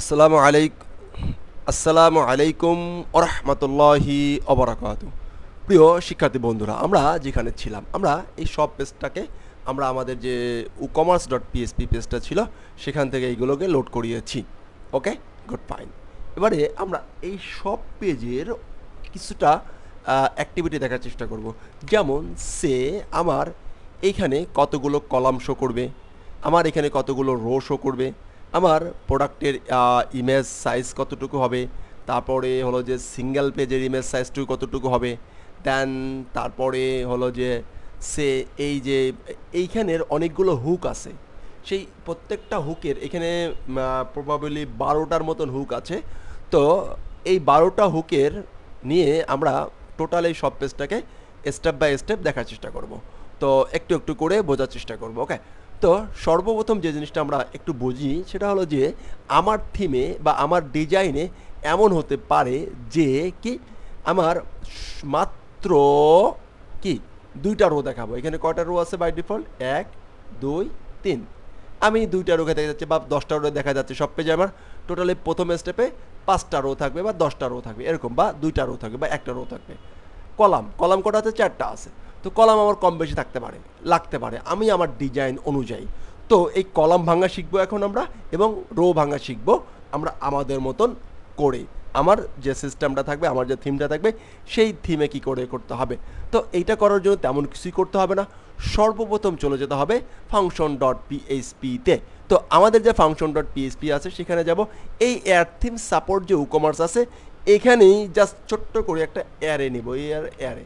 আসসালামু আলাইকুম আসসালামু আলাইকুম ওরহমতুল্লাহি অবরাকাতু। প্রিয় শিক্ষার্থী বন্ধুরা, আমরা যেখানে ছিলাম আমরা এই সব পেজটাকে আমরা আমাদের যে ecommerce.php পেজটা ছিল সেখান থেকে এইগুলোকে লোড করিয়েছি। ওকে, গুড ফাইন। এবারে আমরা এই সব পেজের কিছুটা অ্যাক্টিভিটি দেখার চেষ্টা করব। যেমন সে আমার এইখানে কতগুলো কলাম শো করবে, আমার এখানে কতগুলো রো শো করবে, আমার প্রোডাক্টের ইমেজ সাইজ কতটুকু হবে, তারপরে হলো যে সিঙ্গেল পেজের ইমেজ সাইজটুকু কতটুকু হবে, দেন তারপরে হলো যে সে এই যে এইখানের অনেকগুলো হুক আছে, সেই প্রত্যেকটা হুকের এখানে প্রবাবলি 12টার মতন হুক আছে। তো এই 12টা হুকের নিয়ে আমরা টোটাল এই সব পেজটাকে স্টেপ বাই স্টেপ দেখার চেষ্টা করব। তো একটু একটু করে বোঝার চেষ্টা করব। ওকে, তো সর্বপ্রথম যে জিনিসটা আমরা একটু বুঝি সেটা হলো যে আমার থিমে বা আমার ডিজাইনে এমন হতে পারে যে কি আমার মাত্র কি 2টা রো দেখাবো। এখানে কয়টা রো আছে বাই ডিফল্ট? 1 2 3। আমি 2টা রো দেখা যাচ্ছে বা 10টা রো দেখা যাচ্ছে সব পেজে। আমার টোটালি প্রথম স্টেপে 5টা রো থাকবে বা 10টা রো থাকবে এরকম, বা 2টা রো থাকবে বা একটা রো থাকবে। কলাম কলাম কটা আছে? 4টা আছে। তো কলাম আমার কম বেশি থাকতে পারে, লাগতে পারে, আমি আমার ডিজাইন অনুযায়ী। তো এই কলাম ভাঙা শিখবো এখন আমরা, এবং রো ভাঙা শিখবো আমরা আমাদের মতন করে। আমার যে সিস্টেমটা থাকবে, আমার যে থিমটা থাকবে, সেই থিমে কি করে করতে হবে। তো এইটা করার জন্য তেমন কিছুই করতে হবে না। সর্বপ্রথম চলে যেতে হবে ফাংশন ডট পিএইচপিতে। তো আমাদের যে ফাংশন ডট পিএইচপি আছে সেখানে যাব। এই এয়ার থিম সাপোর্ট যে উকমার্স আছে এখানেই জাস্ট ছোট্ট করে একটা অ্যারে নিব। এই অ্যারে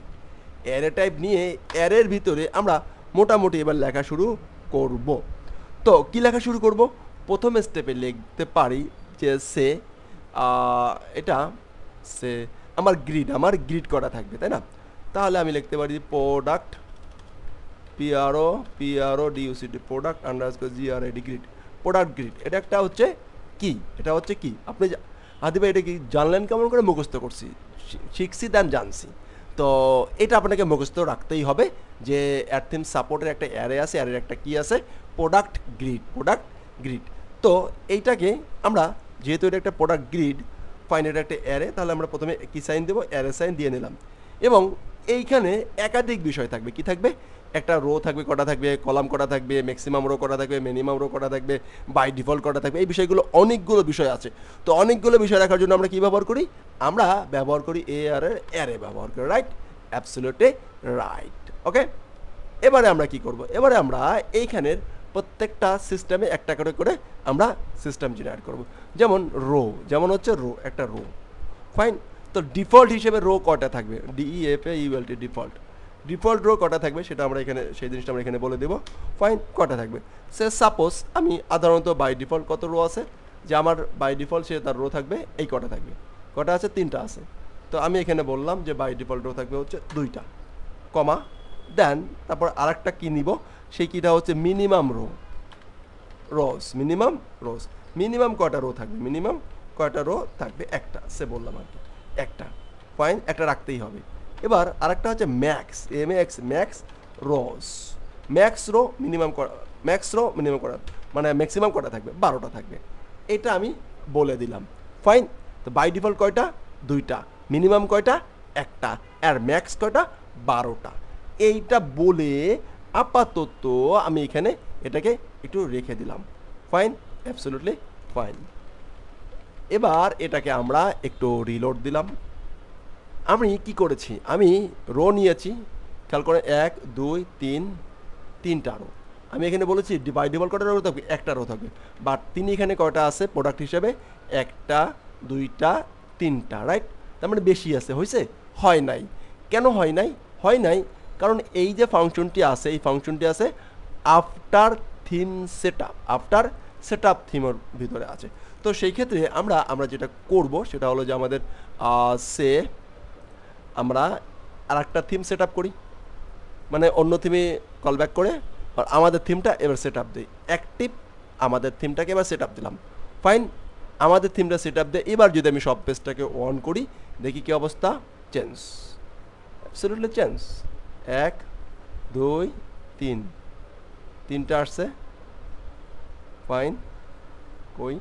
অ্যারে টাইপ নিয়ে অ্যারের ভিতরে আমরা মোটামুটি এবার লেখা শুরু করব। তো কি লেখা শুরু করব? প্রথম স্টেপে লিখতে পারি যে সে এটা সে আমার গ্রিড করা থাকবে, তাই না? তাহলে আমি লিখতে পারি product PRODUCT product underscore GRID grid, product grid. এটা একটা হচ্ছে কি, এটা হচ্ছে কি আপনি আদি ভাই এটা কি জানলেন কেমন করে? মুখস্থ করছি, শিখছি দেন জানছি। তো এটা আপনাকে মুখস্থ রাখতেই হবে যে অ্যাথিম সাপোর্টের একটা অ্যারে আছে, অ্যারের একটা কি আছে? Product grid, product grid. তো এইটাকে আমরা যেহেতু এটা একটা প্রোডাক্ট গ্রিড, ফাইন, এটা একটা অ্যারে, তাহলে আমরা প্রথমে কি সাইন দেবো? অ্যারে সাইন দিয়ে নিলাম। এবং এইখানে একাধিক বিষয় থাকবে। কি থাকবে? একটা রো থাকবে, কটা থাকবে, কলাম কটা থাকবে, ম্যাক্সিমাম রো কটা থাকবে, মিনিমাম রো কটা থাকবে, বাই ডিফল্ট কটা থাকবে। এই বিষয়গুলো অনেকগুলো বিষয় আছে। তো অনেকগুলো বিষয় রাখার জন্য আমরা কি ব্যবহার করি? আমরা ব্যবহার করি অ্যারে ব্যবহার করি। Right, absolutely right. ওকে, এবারে আমরা কি করব? এবারে আমরা এইখানের প্রত্যেকটা সিস্টেমে একটা করে করে আমরা সিস্টেম জেনারেট করব। যেমন রো, যেমন হচ্ছে রো, একটা রো, ফাইন। তো ডিফল্ট হিসেবে রো কটা থাকবে? DEFAULT, default. ডিফল্ট রো কটা থাকবে সেটা আমরা এখানে, সেই জিনিসটা আমরা এখানে বলে দেবো। ফাইন, কটা থাকবে? সে সাপোজ আমি সাধারণত বাই ডিফল্ট কত রো আছে, যে আমার বাই ডিফল্ট সে তার রো থাকবে এই কটা থাকবে। কটা আছে? 3টা আছে। তো আমি এখানে বললাম যে বাই ডিফল্ট রো থাকবে হচ্ছে 2টা, কমা, দেন তারপর আরেকটা কি নিব, সেই কিটা হচ্ছে মিনিমাম রো, রোজ, মিনিমাম রোজ। মিনিমাম কয়টা রো থাকবে? মিনিমাম কয়টা রো থাকবে? একটা, সে বললাম আর কি, একটা। ফাইন, একটা রাখতেই হবে। এবার আরেকটা হচ্ছে max, max rows. Max row minimum, max row minimum করা মানে ম্যাক্সিমাম কটা থাকবে? 12টা থাকবে। এটা আমি বলে দিলাম। ফাইন। তো বাই ডিফল্ট কয়টা? 2টা। মিনিমাম কয়টা? একটা। আর ম্যাক্স কয়টা? 12টা। এইটা বলে আপাতত আমি এখানে এটাকে একটু রেখে দিলাম। Fine, absolutely fine. এবার এটাকে আমরা একটু রিলোড দিলাম। আমি কি করেছি? আমি রো নিয়েছি, খেয়াল করে 1 2 3, 3টা রো। আমি এখানে বলেছি বাই ডিফল্ট কয়টা রো থাকবে? একটা রো থাকবে। বাট তিনি এখানে কয়টা আছে প্রোডাক্ট হিসেবে? একটা, 2টা, 3টা। রাইট, তার মানে বেশি আছে। হয়েছে? হয় নাই। কেন হয় নাই? হয় নাই কারণ এই যে ফাংশনটি আছে, এই ফাংশনটি আছে after theme set up, after set up থিমের ভিতরে আছে। তো সেই ক্ষেত্রে আমরা যেটা করব সেটা হলো যে আমাদের সে আমরা আর একটা থিম সেট আপ করি, মানে অন্য থিমে কল ব্যাক করে আর আমাদের থিমটা এবার সেট আপ দিই। অ্যাক্টিভ আমাদের থিমটাকে এবার সেট আপ দিলাম। ফাইন, আমাদের থিমটা সেট আপ দিয়ে এবার যদি আমি সব পেজটাকে অন করি, দেখি কি অবস্থা? Change, absolutely change. 1 2 3, 3টা আসছে। ফাইন, কই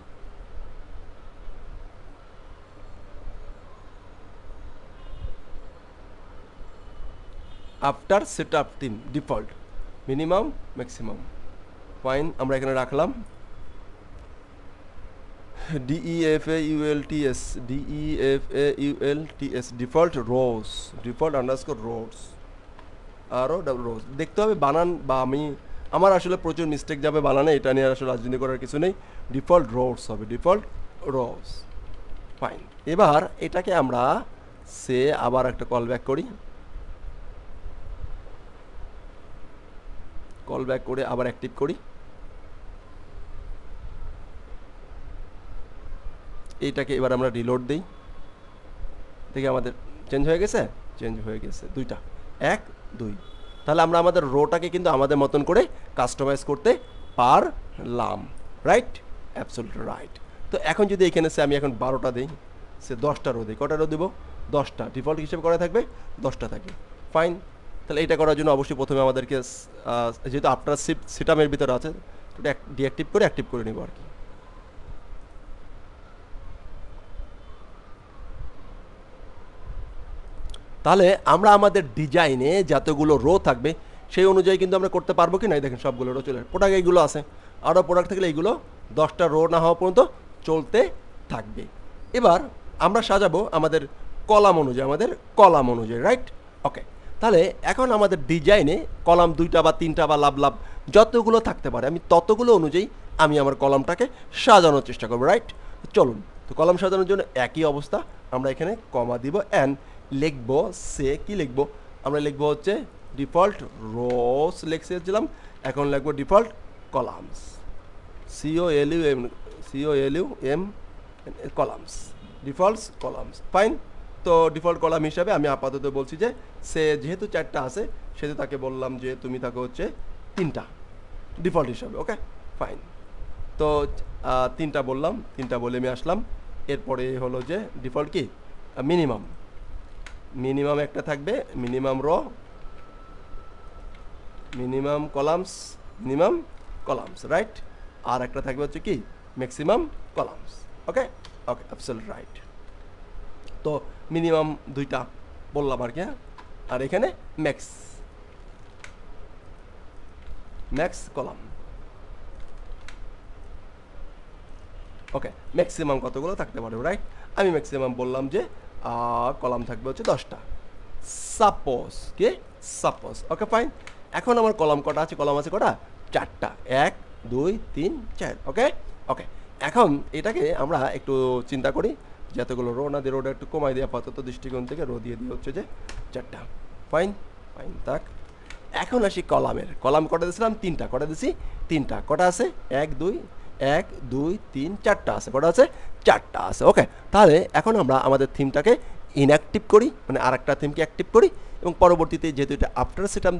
after set up theme default minimum maximum fine আমরা এখানে রাখলাম DEFAULTS DEFAULTS ডিফল্ট রোজ ডিফল্ট আন্ডারস্কোর রোজ আরও রোজ দেখতে হবে বানান বা আমি আমার আসলে প্রচুর মিস্টেক যাবে বানানে এটা নিয়ে আসলে রাজনীতি করার কিছু নেই ডিফল্ট রোজ হবে ডিফল্ট রোজ ফাইন এবার এটাকে আমরা সে আবার একটা কল ব্যাক করি কল ব্যাক করে আবার অ্যাক্টিভ করি এইটাকে এবার আমরা রিলোড দিই দেখি আমাদের চেঞ্জ হয়ে গেছে দুইটা 1 2 তাহলে আমরা আমাদের রোটাকে কিন্তু আমাদের মতন করে কাস্টমাইজ করতে পারলাম রাইট অ্যাবসলিউটলি রাইট তো এখন যদি এখানে সে আমি এখন 12টা দিই সে 10টা রো দিই কটা রো দেবো 10টা ডিফল্ট হিসেবে করা থাকবে 10টা থাকবে ফাইন তাহলে এটা করার জন্য অবশ্যই প্রথমে আমাদেরকে যেহেতু আফটার সিটামের ভিতরে আছে ওটা ডিঅ্যাক্টিভ করে অ্যাক্টিভ করে নেব আর কি তাহলে আমরা আমাদের ডিজাইনে যতগুলো রো থাকবে সেই অনুযায়ী কিন্তু আমরা করতে পারবো কি না দেখেন সবগুলো রো চলে প্রোডাক্ট এইগুলো আছে আরও প্রোডাক্ট থাকলে এইগুলো 10টা রো না হওয়া পর্যন্ত চলতে থাকবে এবার আমরা সাজাবো আমাদের কলাম অনুযায়ী রাইট ওকে তাহলে এখন আমাদের ডিজাইনে কলাম 2টা বা 3টা বা লাভ যতগুলো থাকতে পারে আমি ততগুলো অনুযায়ী আমি আমার কলামটাকে সাজানোর চেষ্টা করবো রাইট চলুন তো কলাম সাজানোর জন্য একই অবস্থা আমরা এখানে কমা দিব অ্যান্ড লিখবো সে কি লিখবো আমরা লিখবো হচ্ছে ডিফল্ট রোস লিখছিলাম এখন লিখবো default columns COLUM columns defaults columns fine তো ডিফল্ট কলাম হিসাবে আমি আপাতত বলছি যে সে যেহেতু 4টা আছে সেহেতু তাকে বললাম যে তুমি তাকে হচ্ছে 3টা ডিফল্ট হিসাবে ওকে ফাইন তো 3টা বললাম 3টা বলে আমি আসলাম এরপরে হলো যে ডিফল্ট কি মিনিমাম একটা থাকবে minimum row minimum columns right আর একটা থাকবে হচ্ছে কি maximum columns okay absolutely right তো মিনিমাম 2টা বললাম আর কি আর এখানে ম্যাক্স কলাম ওকে ম্যাক্সিমাম কতগুলো থাকতে পারে রাইট আমি ম্যাক্সিমাম বললাম যে কলাম থাকবে হচ্ছে 10টা সাপোজ ওকে ফাইন এখন আমার কলাম কটা আছে কলাম আছে কটা 4টা 1 2 3 4 ওকে এখন এটাকে আমরা একটু চিন্তা করি যতগুলো রো না দিয়ে রোটা একটু কমাই দিয়ে আপাতত দৃষ্টিকোণ থেকে রো দিয়ে হচ্ছে যে 4টা ফাইন থাক এখন আসি কলাম কটা দিয়েছিলাম 3টা কটা দিয়েছি 3টা কটা আছে 1 2 3 4টা আছে কটা আছে 4টা আছে ওকে তাহলে এখন আমরা আমাদের থিমটাকে ইনঅ্যাক্টিভ করি মানে আরেকটা থিমকে অ্যাক্টিভ করি এবং পরবর্তীতে যেহেতু এটা আফটার সেটআপ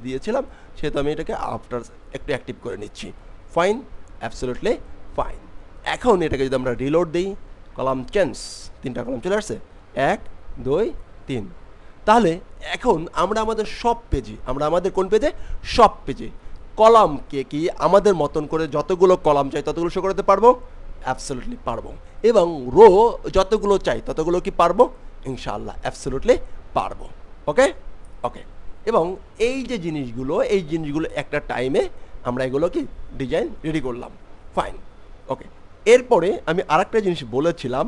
দিয়েছিলাম সেহেতু আমি এটাকে আফটার একটু অ্যাক্টিভ করে নিচ্ছি ফাইন অ্যাবসলিউটলি ফাইন এখন এটাকে যদি আমরা রিলোড দিই কলাম চেঞ্জ 3টা কলাম চলে আসছে 1 2 3 তাহলে এখন আমরা আমাদের কোন পেজে সব পেজে কলামকে কি আমাদের মতন করে যতগুলো কলাম চাই ততগুলো শো করতে পারবো অ্যাবসলিউটলি পারবো এবং রো যতগুলো চাই ততগুলো কি পারবো ইনশাআল্লাহ অ্যাবসলিউটলি পারবো ওকে এবং এই জিনিসগুলো একটা টাইমে আমরা এগুলো কি ডিজাইন রেডি করলাম ফাইন ওকে এরপরে আমি আরেকটা জিনিস বলেছিলাম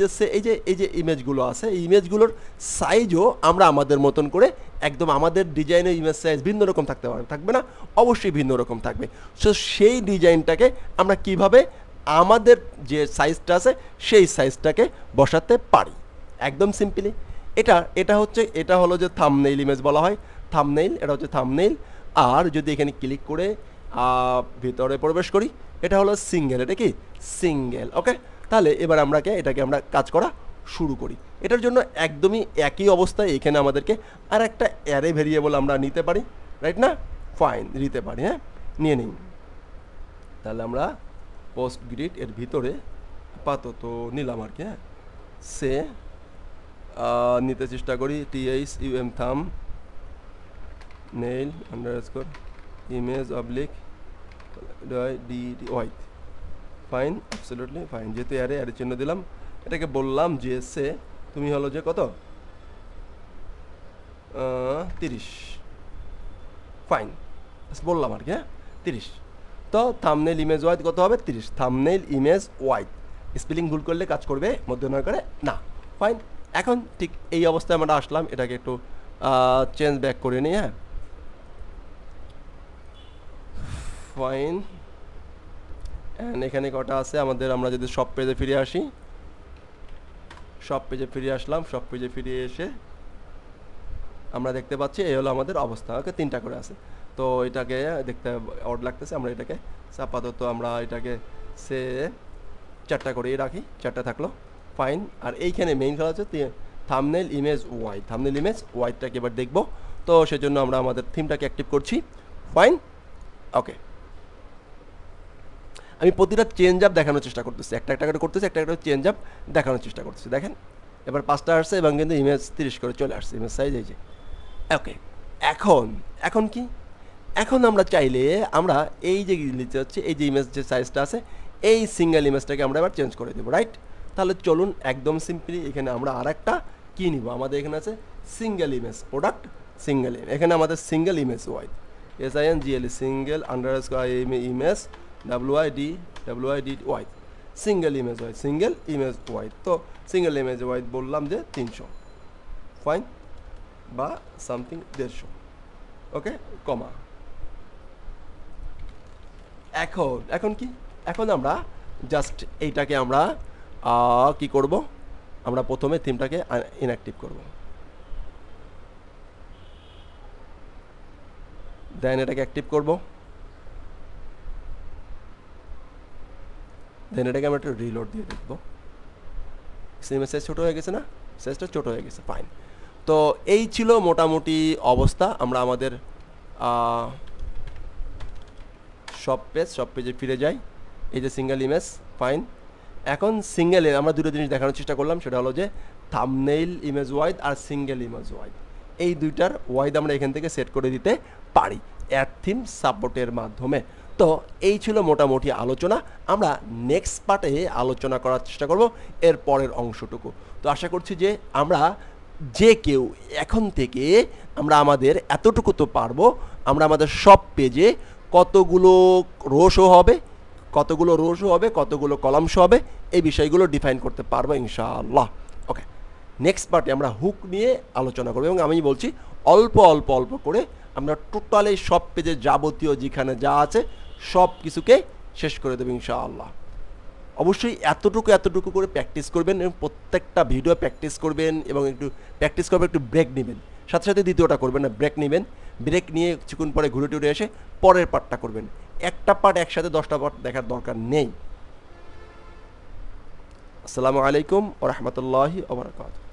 যে এই যে ইমেজগুলো আছে এই ইমেজগুলোর সাইজও আমরা আমাদের মতন করে একদম আমাদের ডিজাইনের ইমেজ সাইজ ভিন্ন রকম থাকবে না অবশ্যই ভিন্ন রকম থাকবে সো সেই ডিজাইনটাকে আমরা কিভাবে আমাদের যে সাইজটা আছে সেই সাইজটাকে বসাতে পারি একদম সিম্পলি এটা হলো যে থাম্বনেইল ইমেজ বলা হয় এটা হচ্ছে থাম্বনেইল আর যদি এখানে ক্লিক করে ভিতরে প্রবেশ করি এটা হলো সিঙ্গেল ওকে তাহলে এবার এটাকে আমরা কাজ করা শুরু করি এটার জন্য একদমই একই অবস্থায় এখানে আমাদেরকে আর একটা অ্যারে ভেরিয়েবল আমরা নিতে পারি রাইট না ফাইন নিতে পারি হ্যাঁ নিয়ে নিই তাহলে আমরা পোস্ট গ্রিড এর ভিতরে আপাতত নিলাম আর কি হ্যাঁ সে নিতে চেষ্টা করি THUM thumbnail underscore image oblique DTY fine absolutely fine যেহেতু অ্যারে চিহ্ন দিলাম এটাকে বললাম যে সে তুমি হলো যে কত 30 ফাইন, বললাম আর কি, হ্যাঁ 30। তো থাম্বনেইল ইমেজ ওয়াইড কত হবে? 30। থাম্বনেইল ইমেজ ওয়াইড, স্পেলিং ভুল করলে কাজ করবে মধ্য নয় করে না। ফাইন, এখন ঠিক এই অবস্থায় আমরা আসলাম, এটাকে একটু চেঞ্জ ব্যাক করে নিই। হ্যাঁ ফাইন, অ্যান্ড এখানে কটা আছে আমাদের, আমরা যদি সব পেজে ফিরে আসি, সব পেজে ফিরে আসলাম, সব পেজে ফিরে এসে আমরা দেখতে পাচ্ছি এই হলো আমাদের অবস্থা। ওকে, 3টা করে আছে, তো এটাকে দেখতে অড লাগতেছে, আমরা এটাকে আপাতত আমরা এটাকে সে 4টা করেই রাখি, 4টা থাকলো। ফাইন, আর এইখানে মেইন খেলা হচ্ছে thumbnail image wide. Thumbnail image ওয়াইডটাকে এবার দেখবো, তো সেজন্য আমরা আমাদের থিমটাকে অ্যাক্টিভ করছি। ফাইন, ওকে, আমি প্রতিটা চেঞ্জ আপ দেখানোর চেষ্টা করতেছি, একটা একটা করে করতেছি, একটা একটা চেঞ্জ আপ দেখানোর চেষ্টা করতেছি। দেখেন এবার 5টা আসছে এবং কিন্তু ইমেজ 30 করে চলে আসছে, ইমেজ সাইজ এই যে। ওকে, এখন কি, এখন আমরা চাইলে আমরা এই যে নিতে হচ্ছে, এই যে ইমেজ যে সাইজটা আছে, এই সিঙ্গেল ইমেজটাকে আমরা এবার চেঞ্জ করে দেবো, রাইট? তাহলে চলুন একদম সিম্পলি এখানে আমরা আর একটা কী নিব, আমাদের এখানে আছে সিঙ্গেল ইমেজ প্রোডাক্ট, সিঙ্গেল এখানে আমাদের single image wide, SINGLE, single underscore image WID wide, single image wide, single image wide. তো সিঙ্গেল ইমেজ ওয়াইড বললাম যে 300, ফাইন, বা সামথিং 150, ওকে, কমা। এখন কি, এখন আমরা জাস্ট এইটাকে আমরা কি করব, আমরা প্রথমে থিমটাকে ইনঅ্যাক্টিভ করব, দেন এটাকে অ্যাক্টিভ করব, দেন এটাকে আমরা একটু রিলোড দিয়ে দেখবো। সিনেমা সাইজ ছোটো হয়ে গেছে না, সাইজটা ছোটো হয়ে গেছে, ফাইন। তো এই ছিল মোটামুটি অবস্থা। আমরা আমাদের সব পেজে ফিরে যাই, এই যে সিঙ্গেল ইমেজ, ফাইন। এখন সিঙ্গেলে আমরা দুটো জিনিস দেখানোর চেষ্টা করলাম, সেটা হলো যে থাম্বনেইল ইমেজ ওয়াইড আর সিঙ্গেল ইমেজ ওয়াইড, এই দুইটার ওয়াইড আমরা এখান থেকে সেট করে দিতে পারি অ্যাড থিম সাপোর্টের মাধ্যমে। তো এই ছিল মোটামুটি আলোচনা, আমরা নেক্সট পার্টে আলোচনা করার চেষ্টা করব এর পরের অংশটুকু। তো আশা করছি যে আমরা যে কেউ এখন থেকে আমরা আমাদের এতটুকু তো পারবো, আমরা আমাদের সব পেজে কতগুলো রো শো হবে, কতগুলো কলাম শো হবে, এই বিষয়গুলো ডিফাইন করতে পারবো ইনশাআল্লাহ। ওকে, নেক্সট পার্টে আমরা হুক নিয়ে আলোচনা করবো, এবং আমি বলছি অল্প করে আমরা টোটালি সব পেজে যাবতীয় যেখানে যা আছে সব কিছুকে শেষ করে দেবো ইনশাআল্লাহ। অবশ্যই এতটুকু করে প্র্যাকটিস করবেন, এবং প্রত্যেকটা ভিডিও প্র্যাকটিস করবেন, এবং একটু প্র্যাকটিস করবেন, একটু ব্রেক নেবেন, সাথে দ্বিতীয়টা করবেন না, ব্রেক নেবেন, ব্রেক নিয়ে কিছুক্ষণ পরে ঘুরে টুরে এসে পরের পার্টটা করবেন। একটা পার্ট একসাথে 10টা পার্ট দেখার দরকার নেই। আসসালামু আলাইকুম ওয়া রাহমাতুল্লাহি ওয়া বারাকাতুহু।